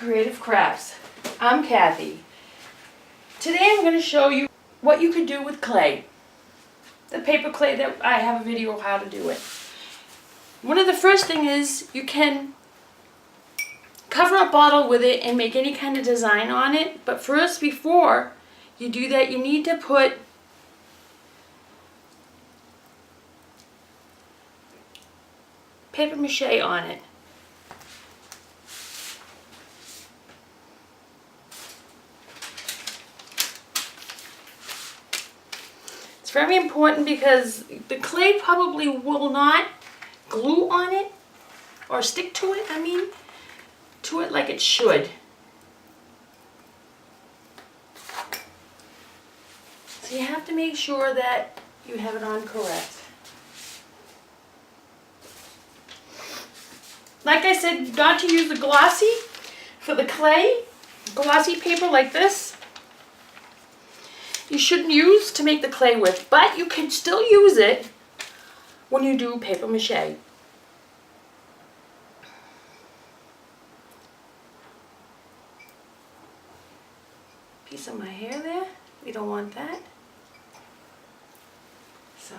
Creative Crafts. I'm Kathy. Today I'm going to show you what you could do with clay. The paper clay that I have a video of how to do it. One of the first thing is you can cover a bottle with it and make any kind of design on it. But first, before you do that, you need to put paper mache on it. It's very important because the clay probably will not glue on it or stick to it, to it like it should. So you have to make sure that you have it on correct. Like I said, not to use the glossy for the clay, glossy paper like this. You shouldn't use to make the clay with, but you can still use it when you do paper mache. Piece of my hair there, we don't want that. So,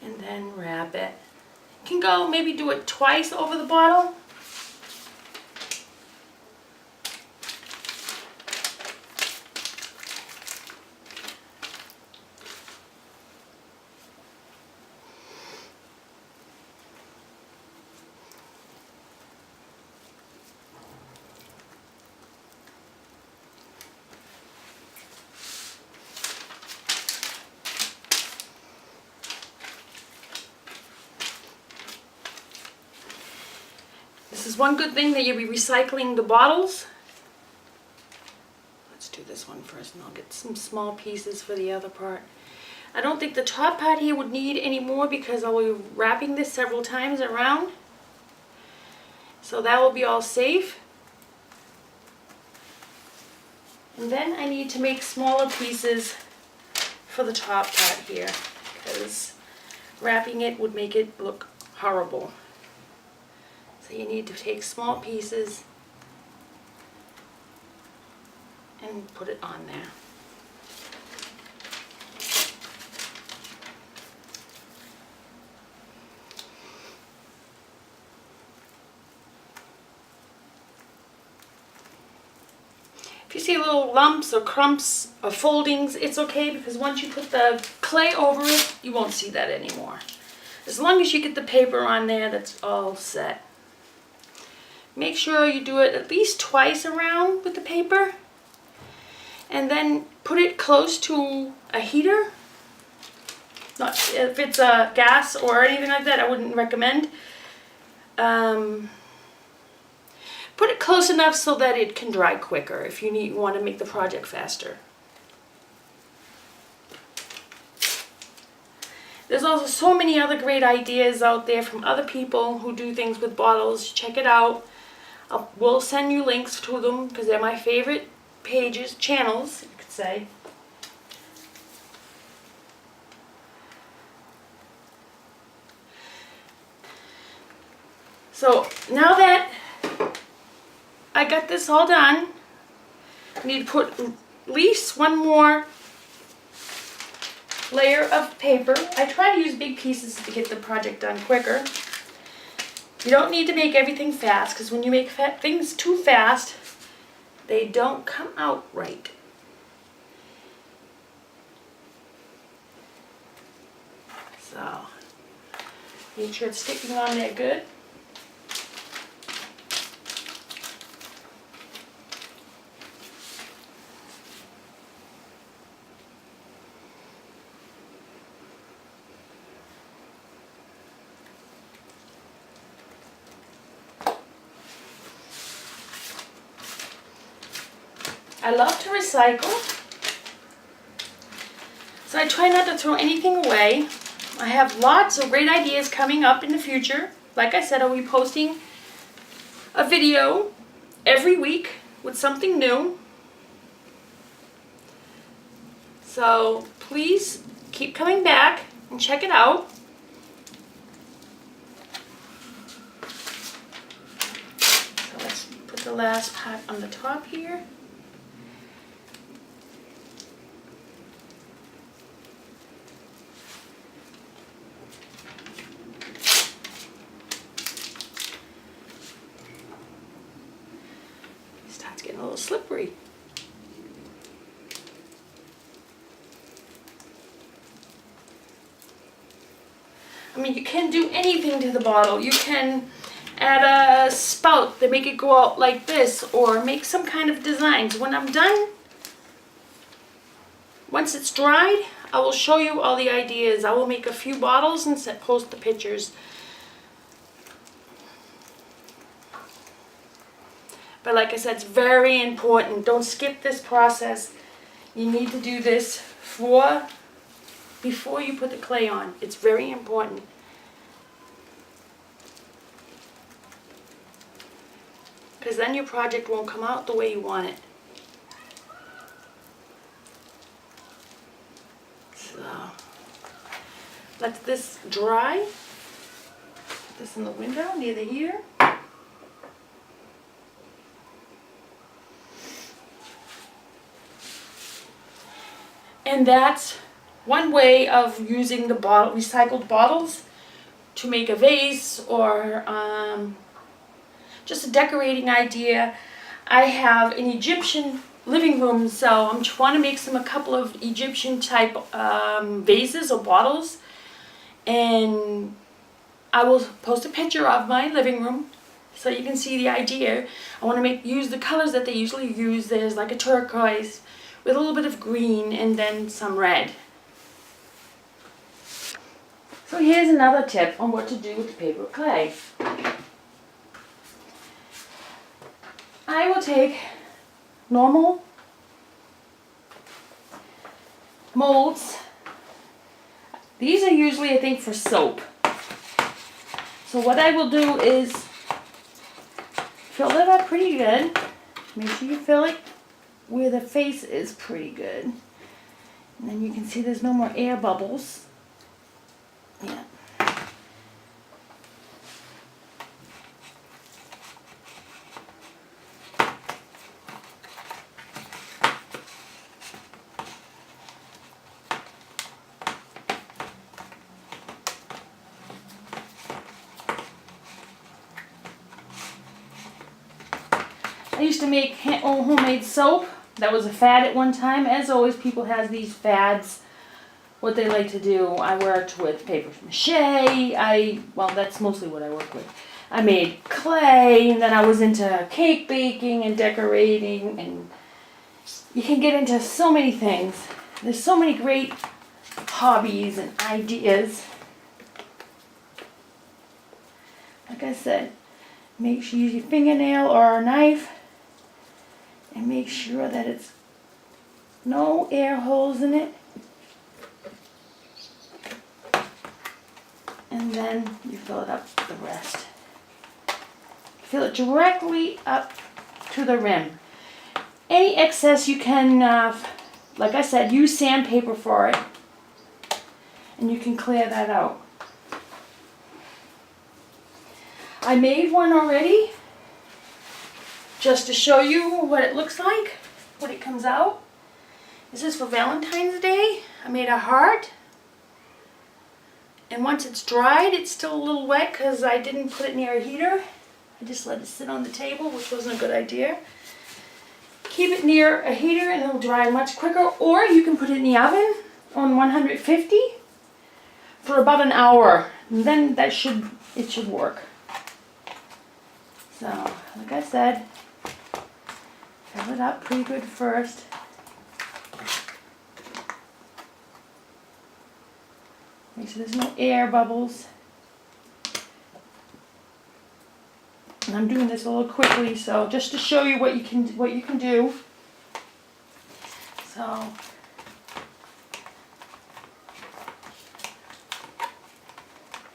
and then wrap it. You can go maybe do it twice over the bottle. This is one good thing that you'll be recycling the bottles. Let's do this one first and I'll get some small pieces for the other part. I don't think the top part here would need any more because I'll be wrapping this several times around. So that will be all safe. And then I need to make smaller pieces for the top part here because wrapping it would make it look horrible. So you need to take small pieces and put it on there. If you see little lumps or crumps or foldings, it's okay because once you put the clay over it, you won't see that anymore. As long as you get the paper on there, that's all set. Make sure you do it at least twice around with the paper and then put it close to a heater. Not if it's a gas or anything like that, I wouldn't recommend. Put it close enough so that it can dry quicker if you want to make the project faster. There's also so many other great ideas out there from other people who do things with bottles. Check it out. We'll send you links to them because they're my favorite channels, you could say. So now that I got this all done, I need to put at least one more layer of paper. I try to use big pieces to get the project done quicker. You don't need to make everything fast because when you make things too fast, they don't come out right. So, make sure it's sticking on there good. I love to recycle, so I try not to throw anything away. I have lots of great ideas coming up in the future. Like I said, I'll be posting a video every week with something new. So please keep coming back and check it out. So let's the last part on the top here. It starts getting a little slippery. I mean, you can do anything to the bottle. You can add a spout to make it go out like this, or make some kind of designs. When I'm done, once it's dried, I will show you all the ideas. I will make a few bottles and post the pictures. But like I said, it's very important. Don't skip this process. You need to do this before you put the clay on. It's very important. Because then your project won't come out the way you want it. So, let this dry. Put this in the window near the heater. And that's one way of using the recycled bottles to make a vase or just a decorating idea. I have an Egyptian living room, so I'm trying to make a couple of Egyptian type vases or bottles, and I will post a picture of my living room so you can see the idea. I want to use the colors that they usually use. There's like a turquoise with a little bit of green and then some red. So here's another tip on what to do with the paper clay. I will take normal molds. These are usually, I think, for soap. So what I will do is fill it up pretty good. Make sure you fill it where the face is pretty good. And then you can see there's no more air bubbles. Yeah. I used to make homemade soap. That was a fad at one time. As always, people have these fads, what they like to do. I worked with paper mache. Well, that's mostly what I work with. I made clay, and then I was into cake baking and decorating, and you can get into so many things. There's so many great hobbies and ideas. Like I said, make sure you use your fingernail or a knife, and make sure that it's no air holes in it. And then you fill it up with the rest. Fill it directly up to the rim. Any excess you can, like I said, use sandpaper for it. And you can clear that out. I made one already, just to show you what it looks like when it comes out. This is for Valentine's Day. I made a heart. And once it's dried, it's still a little wet because I didn't put it near a heater. I just let it sit on the table, which wasn't a good idea. Keep it near a heater and it'll dry much quicker. Or you can put it in the oven on 150 for about an hour. And then it should work. So, like I said, fill it up pretty good first. Make sure there's no air bubbles. And I'm doing this a little quickly, so just to show you what you can do. So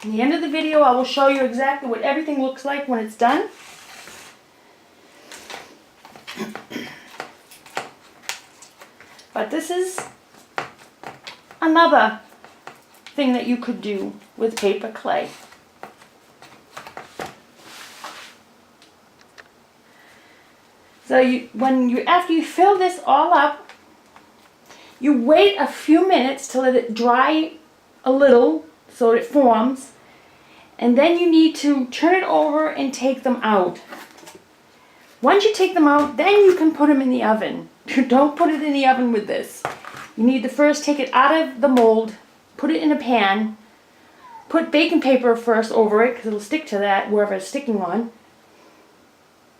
in the end of the video, I will show you exactly what everything looks like when it's done. But this is another thing that you could do with paper clay. So after you fill this all up, you wait a few minutes to let it dry a little so it forms, and then you need to turn it over and take them out. Once you take them out, then you can put them in the oven. Don't put it in the oven with this. You need to first take it out of the mold, put it in a pan, put baking paper first over it because it'll stick to that wherever it's sticking on.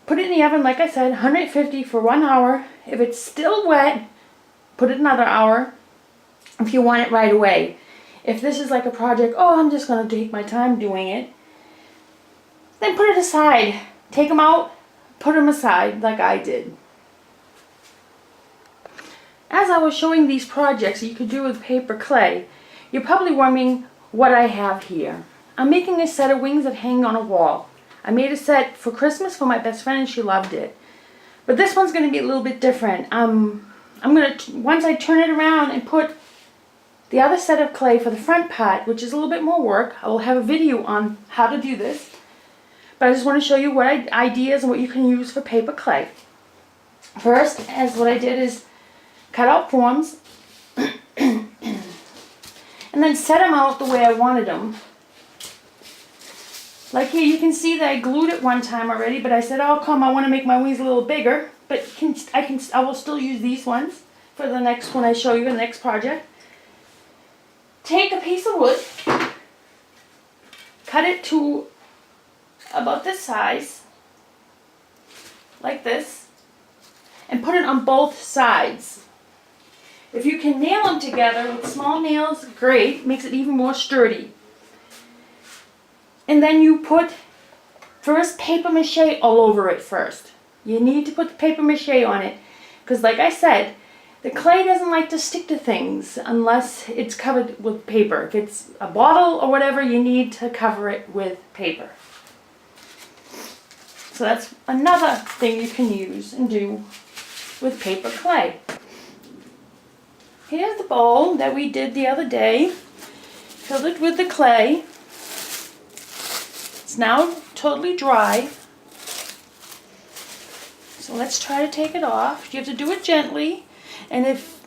Put it in the oven, like I said, 150 for 1 hour. If it's still wet, put it another hour if you want it right away. If this is like a project, oh, I'm just going to take my time doing it, then put it aside. Take them out, put them aside like I did. As I was showing these projects you could do with paper clay, you're probably wondering what I have here. I'm making a set of wings that hang on a wall. I made a set for Christmas for my best friend and she loved it. But this one's going to be a little bit different. Once I turn it around and put the other set of clay for the front part, which is a little bit more work, I will have a video on how to do this. But I just want to show you what ideas and what you can use for paper clay. First, what I did is cut out forms and then set them out the way I wanted them. Like here, you can see that I glued it one time already, but I said, oh come, I want to make my wings a little bigger, but I will still use these ones for the next one I show you, the next project. Take a piece of wood, cut it to about this size, like this, and put it on both sides. If you can nail them together with small nails, great, makes it even more sturdy. And then you put first paper mache all over it first. You need to put the paper mache on it because like I said, the clay doesn't like to stick to things unless it's covered with paper. If it's a bottle or whatever, you need to cover it with paper. So that's another thing you can use and do with paper clay. Here's the bowl that we did the other day. Filled it with the clay. It's now totally dry. So let's try to take it off. You have to do it gently, and if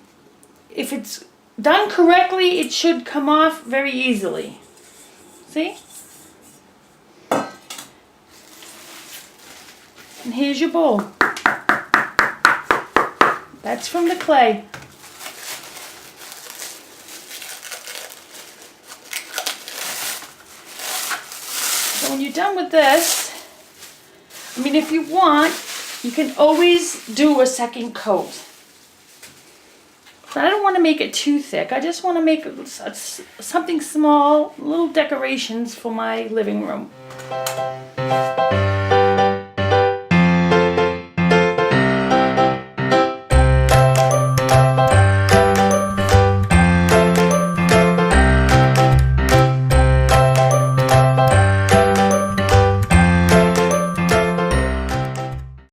it's done correctly, it should come off very easily. See? And here's your bowl. That's from the clay. So when you're done with this, I mean, if you want, you can always do a second coat. But I don't want to make it too thick. I just want to make something small, little decorations for my living room.